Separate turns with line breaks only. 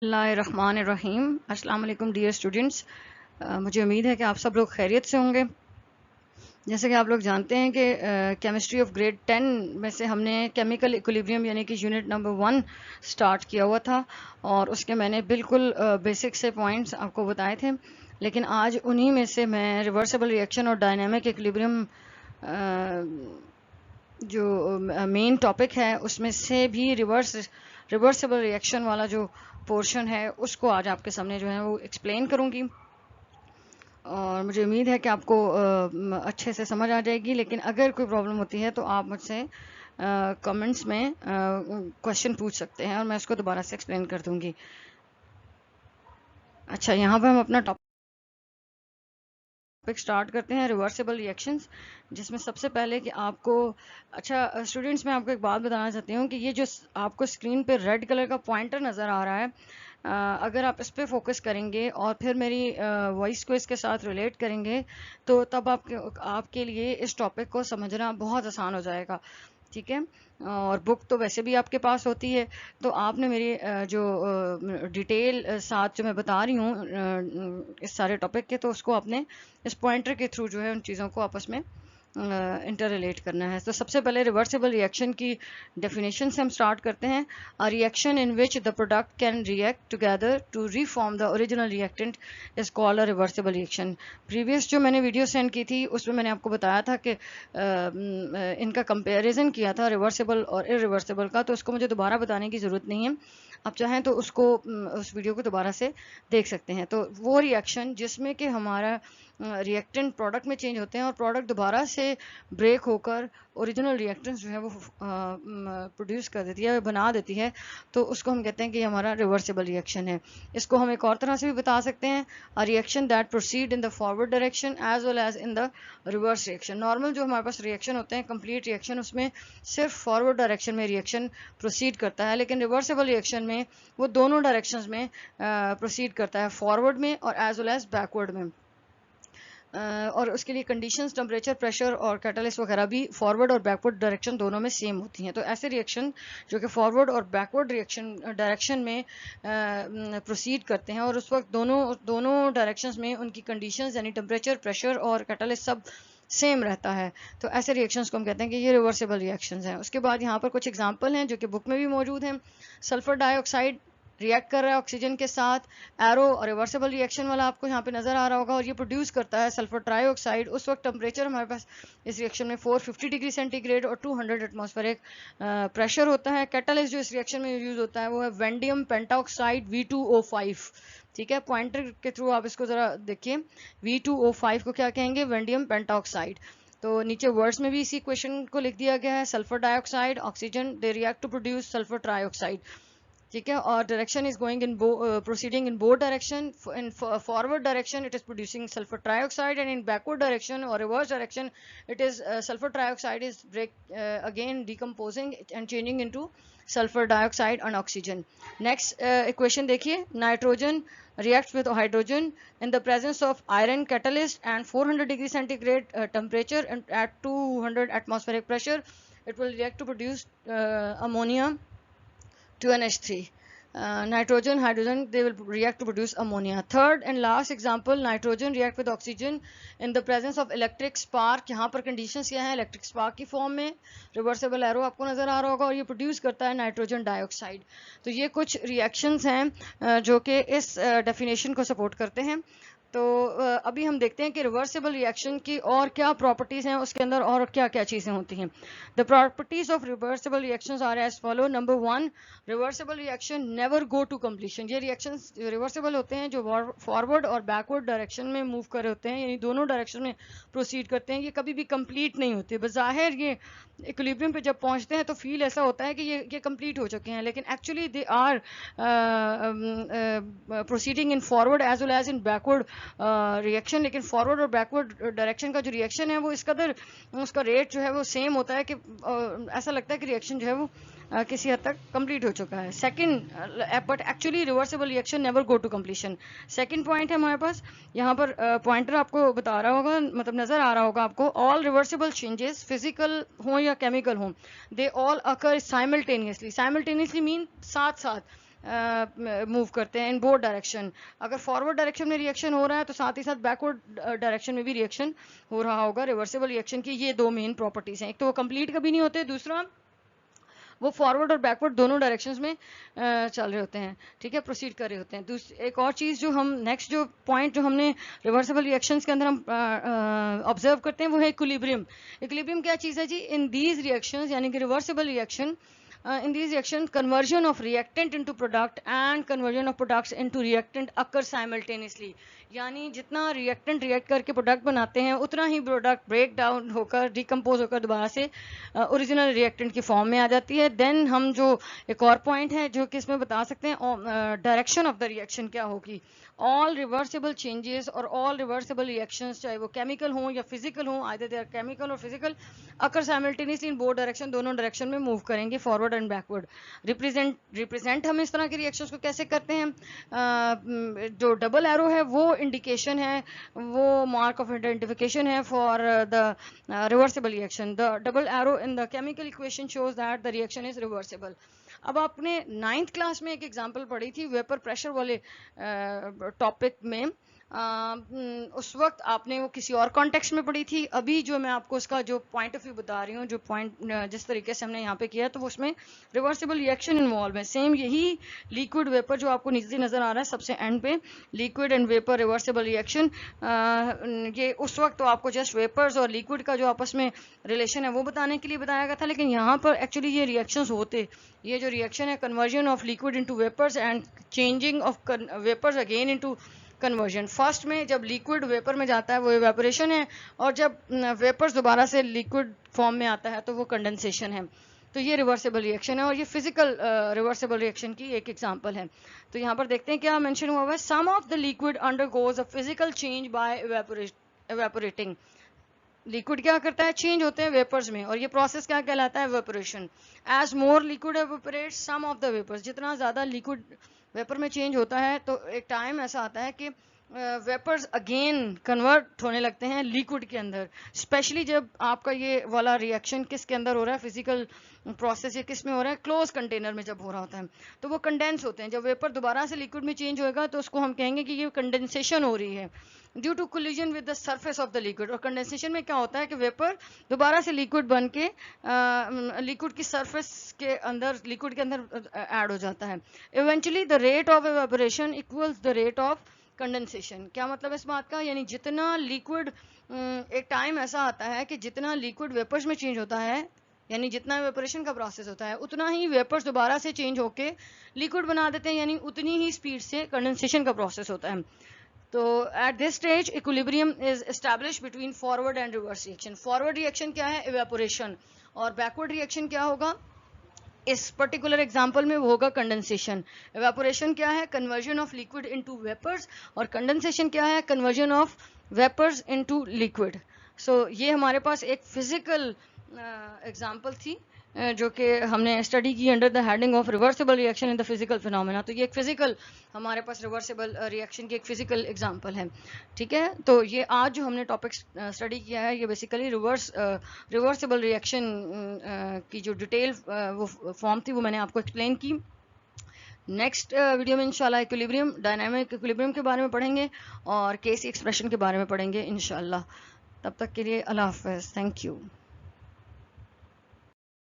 बिस्मिल्लाहिर्रहमानिर्रहीम। अस्सलाम वालेकुम डियर स्टूडेंट्स। मुझे उम्मीद है कि आप सब लोग खैरियत से होंगे। जैसे कि आप लोग जानते हैं कि केमिस्ट्री ऑफ ग्रेड 10 में से हमने केमिकल इक्विलिब्रियम यानी कि यूनिट नंबर 1 स्टार्ट किया हुआ था और उसके मैंने बिल्कुल बेसिक से पॉइंट्स आपको बताए थे। लेकिन आज उन्हीं में से मैं रिवर्सिबल रिएक्शन और डायनामिक इक्विलिब्रियम जो मेन टॉपिक है उसमें से भी रिवर्सिबल रिएक्शन वाला जो पोर्शन है उसको आज आपके सामने जो है वो एक्सप्लेन करूंगी और मुझे उम्मीद है कि आपको अच्छे से समझ आ जाएगी। लेकिन अगर कोई प्रॉब्लम होती है तो आप मुझसे कमेंट्स में क्वेश्चन पूछ सकते हैं और मैं उसको दोबारा से एक्सप्लेन कर दूंगी। अच्छा, यहाँ पर हम अपना टॉपिक स्टार्ट करते हैं, रिवर्सिबल रिएक्शंस, जिसमें सबसे पहले कि आपको अच्छा स्टूडेंट्स मैं आपको एक बात बताना चाहती हूँ कि ये जो आपको स्क्रीन पे रेड कलर का पॉइंटर नज़र आ रहा है, अगर आप इस पे फोकस करेंगे और फिर मेरी वॉइस को इसके साथ रिलेट करेंगे तो तब आपके लिए इस टॉपिक को समझना बहुत आसान हो जाएगा। ठीक है, और बुक तो वैसे भी आपके पास होती है, तो आपने मेरी जो डिटेल साथ जो मैं बता रही हूँ इस सारे टॉपिक के, तो उसको आपने इस पॉइंटर के थ्रू जो है उन चीज़ों को आपस में इंटर रिलेट करना है। तो सबसे पहले रिवर्सिबल रिएक्शन की डेफिनेशन से हम स्टार्ट करते हैं। A reaction in which the product can react together to reform the original reactant is called a reversible reaction. Previous जो मैंने वीडियो सेंड की थी उसमें मैंने आपको बताया था कि इनका कंपैरिजन किया था रिवर्सिबल और इरिवर्सिबल का, तो उसको मुझे दोबारा बताने की ज़रूरत नहीं है। आप चाहें तो उसको उस वीडियो को दोबारा से देख सकते हैं। तो वो रिएक्शन जिसमें कि हमारा रिएक्टेंट प्रोडक्ट में चेंज होते हैं और प्रोडक्ट दोबारा से ब्रेक होकर ओरिजिनल रिएक्टेंट्स जो है वो प्रोड्यूस कर देती है, बना देती है, तो उसको हम कहते हैं कि हमारा रिवर्सिबल रिएक्शन है। इसको हम एक और तरह से भी बता सकते हैं, a reaction that proceed in the forward direction as well as in the reverse reaction. Normal जो हमारे पास रिएक्शन होते हैं, कंप्लीट रिएक्शन, उसमें सिर्फ फॉरवर्ड डायरेक्शन में रिएक्शन प्रोसीड करता है, लेकिन रिवर्सिबल रिएक्शन में वो दोनों डायरेक्शंस में प्रोसीड करता है, फॉरवर्ड में और एज वेल एज बैकवर्ड में। और उसके लिए कंडीशंस, टेम्परेचर, प्रेशर और कैटलिस्ट वगैरह भी फॉरवर्ड और बैकवर्ड डायरेक्शन दोनों में सेम होती हैं। तो ऐसे रिएक्शन जो कि फॉरवर्ड और बैकवर्ड रिएक्शन डायरेक्शन में प्रोसीड करते हैं और उस वक्त दोनों डायरेक्शंस में उनकी कंडीशंस यानी टेम्परेचर, प्रेशर और कैटलिस्ट सब सेम रहता है, तो ऐसे रिएक्शंस को हम कहते हैं कि ये रिवर्सिबल रिएक्शंस हैं। उसके बाद यहाँ पर कुछ एग्जांपल हैं जो कि बुक में भी मौजूद हैं। सल्फर डाइऑक्साइड रिएक्ट कर रहा है ऑक्सीजन के साथ, एरो और रिवर्सिबल रिएक्शन वाला आपको यहाँ पे नजर आ रहा होगा, और ये प्रोड्यूस करता है सल्फर ट्राइऑक्साइड। उस वक्त टेम्परेचर हमारे पास इस रिएक्शन में 450 डिग्री सेंटीग्रेड और 200 एटमॉस्फेरिक प्रेशर होता है। कैटलिस्ट जो इस रिएक्शन में यूज होता है वो है वेंडियम पेंटाऑक्साइड V2O5। ठीक है, पॉइंटर के थ्रू आप इसको जरा देखिए, V2O5 को क्या कहेंगे, वेंडियम पेंटाऑक्साइड। तो नीचे वर्ड्स में भी इसी क्वेश्चन को लिख दिया गया है, sulphur dioxide, oxygen, they react to produce sulphur trioxide. ठीक है, और direction is going in proceeding in both direction. In forward direction it is producing sulphur trioxide and in backward direction और reverse direction it is sulphur trioxide is break again decomposing and changing into sulphur dioxide and oxygen. Next equation देखिए, nitrogen reacts with hydrogen in the presence of iron catalyst and 400 degree centigrade temperature and at 200 atmospheric pressure it will react to produce ammonia to NH3. Nitrogen, hydrogen, they will react to produce ammonia. Third and last example, nitrogen react with oxygen in the presence of electric spark. यहाँ पर conditions क्या है, electric spark की form में, reversible arrow आपको नजर आ रहा होगा, और ये produce करता है नाइट्रोजन डाइऑक्साइड। तो ये कुछ reactions हैं जो कि इस definition को support करते हैं। तो अभी हम देखते हैं कि रिवर्सिबल रिएक्शन की और क्या प्रॉपर्टीज हैं, उसके अंदर और क्या क्या चीजें होती हैं। The properties of reversible reactions are as follow. Number 1, reversible reaction never go to completion. ये रिएक्शंस रिवर्सिबल होते हैं जो फॉरवर्ड और बैकवर्ड डायरेक्शन में मूव कर रहे होते हैं, यानी दोनों डायरेक्शन में प्रोसीड करते हैं। ये कभी भी कंप्लीट नहीं होते। बज़ाहिर ये इक्विलिब्रियम पे जब पहुंचते हैं तो फील ऐसा होता है कि ये कंप्लीट हो चुके हैं, लेकिन actually they are proceeding in forward as well as in backward reaction. लेकिन फॉरवर्ड और बैकवर्ड डायरेक्शन का जो रिएक्शन है वो इस कदर उसका रेट जो है वो सेम होता है कि ऐसा लगता है कि रिएक्शन जो है वो किसी हद तक कंप्लीट हो चुका है। Second, but actually reversible reaction never go to completion. Second point है हमारे पास, यहाँ पर पॉइंटर आपको बता रहा होगा, मतलब नजर आ रहा होगा आपको, ऑल रिवर्सिबल चेंजेस फिजिकल हो या केमिकल हो, they all occur simultaneously. Simultaneously mean साथ साथ, मूव करते हैं इन बोथ डायरेक्शन। अगर फॉरवर्ड डायरेक्शन में रिएक्शन हो रहा है तो साथ ही साथ बैकवर्ड डायरेक्शन में भी रिएक्शन हो रहा होगा। रिवर्सिबल रिएक्शन की ये दो मेन प्रॉपर्टीज हैं, एक तो वो कंप्लीट कभी नहीं होते, दूसरा वो फॉरवर्ड और बैकवर्ड दोनों डायरेक्शंस में चल रहे होते हैं, ठीक है, प्रोसीड कर रहे होते हैं। एक और चीज़ जो हम नेक्स्ट जो पॉइंट जो हमने रिवर्सिबल रिएक्शंस के अंदर हम ऑब्जर्व करते हैं वो है इक्विलिब्रियम। इक्विलिब्रियम क्या चीज़ है जी? इन दीज रिएक्शंस यानी कि reversible reaction, in these reactions conversion of reactant into product and conversion of products into reactant occur simultaneously। यानी जितना रिएक्टेंट रिएक्ट करके प्रोडक्ट बनाते हैं उतना ही प्रोडक्ट ब्रेक डाउन होकर डिकम्पोज होकर दोबारा से ओरिजिनल रिएक्टेंट की फॉर्म में आ जाती है। देन हम जो एक और पॉइंट है जो कि इसमें बता सकते हैं डायरेक्शन ऑफ द रिएक्शन क्या होगी। ऑल रिवर्सिबल चेंजेस और ऑल रिवर्सिबल रिएक्शंस चाहे वो केमिकल हो या फिजिकल हो, आइदर दे आर केमिकल और फिजिकल, अकर साइमल्टेनियसली इन बोथ डायरेक्शन, दोनों डायरेक्शन में मूव करेंगे, फॉरवर्ड एंड बैकवर्ड। रिप्रेजेंट हम इस तरह के रिएक्शंस को कैसे करते हैं? जो डबल एरो है वो इंडिकेशन है, वो मार्क ऑफ आइडेंटिफिकेशन है for the reversible reaction. The double arrow in the chemical equation shows that the reaction is reversible. अब आपने 9th क्लास में एक एग्जांपल पढ़ी थी वेपर प्रेशर वाले टॉपिक में, उस वक्त आपने वो किसी और कॉन्टेक्स्ट में पढ़ी थी। अभी जो मैं आपको उसका जो पॉइंट ऑफ व्यू बता रही हूँ, जो पॉइंट जिस तरीके से हमने यहाँ पे किया, तो उसमें रिवर्सिबल रिएक्शन इन्वॉल्व है। सेम यही लिक्विड वेपर जो आपको नीचे नजर आ रहा है सबसे एंड पे, liquid and vapour reversible reaction, ये उस वक्त तो आपको जस्ट वेपर्स और लिक्विड का जो आपस में रिलेशन है वो बताने के लिए बताया गया था, लेकिन यहाँ पर एक्चुअली ये रिएक्शंस होते, ये जो रिएक्शन है conversion of liquid into vapours and changing of vapours again into conversion. First में जब लिक्विड वेपर में जाता है वो इवेपोरेशन है, और जब वेपर्स दोबारा से लिक्विड फॉर्म में आता है तो वो कंडेंसेशन है। तो ये रिवर्सिबल रिएक्शन है और ये फिजिकल रिवर्सिबल रिएक्शन की एक एग्जांपल है। तो यहाँ पर देखते हैं क्या मेंशन हुआ है, some of the liquid undergoes a physical change by evaporating. Liquid क्या करता है? चेंज होते हैं वेपर्स में, और ये प्रोसेस क्या कहलाता है? Evaporation. As more liquid evaporates some of the vapours, जितना ज्यादा लिक्विड वेपर में चेंज होता है तो एक टाइम ऐसा आता है कि वेपर्स अगेन कन्वर्ट होने लगते हैं लिक्विड के अंदर। स्पेशली जब आपका ये वाला रिएक्शन किसके अंदर हो रहा है, फिजिकल प्रोसेस ये किस में हो रहा है? क्लोज कंटेनर में जब हो रहा होता है तो वो कंडेंस होते हैं। जब वेपर दोबारा से लिक्विड में चेंज होएगा तो उसको हम कहेंगे कि ये कंडेंसेशन हो रही है due to collision with the surface of the liquid. और कंडेंसेशन में क्या होता है कि वेपर दोबारा से लिक्विड बन के लिक्विड की सरफेस के अंदर, लिक्विड के अंदर ऐड हो जाता है। Eventually the rate of evaporation equals the rate of condensation. क्या मतलब इस बात का? यानी जितना लिक्विड, एक टाइम ऐसा आता है कि जितना लिक्विड वेपर्स में चेंज होता है, यानी जितना इवेपोरेशन का प्रोसेस होता है उतना ही वेपर्स दोबारा से चेंज होके लिक्विड बना देते हैं, यानी उतनी ही स्पीड से कंडेंसेशन का प्रोसेस होता है। तो at this stage equilibrium is establish between forward and reverse reaction. Forward reaction क्या है? इवेपोरेशन। और बैकवर्ड रिएक्शन क्या होगा? इस पर्टिकुलर एग्जांपल में वो होगा कंडेंसेशन। इवेपोरेशन क्या है? Conversion of liquid into vapours, और कंडेंसेशन क्या है? Conversion of vapours into liquid. So ये हमारे पास एक फिजिकल एग्जांपल थी जो कि हमने स्टडी की under the heading of reversible reaction in the physical phenomena. तो ये एक फिजिकल, हमारे पास रिवर्सिबल रिएक्शन की एक फिजिकल एग्जांपल है, ठीक है। तो ये आज जो हमने टॉपिक स्टडी किया है ये बेसिकली रिवर्सिबल रिएक्शन की जो डिटेल वो फॉर्म थी वो मैंने आपको एक्सप्लेन की। नेक्स्ट वीडियो में इंशाल्लाह इक्विलिब्रियम, डायनामिक इक्विलिब्रियम के बारे में पढ़ेंगे और केसी एक्सप्रेशन के बारे में पढ़ेंगे इंशाल्लाह। तब तक के लिए अल्लाह हाफ़िज़, थैंक यू।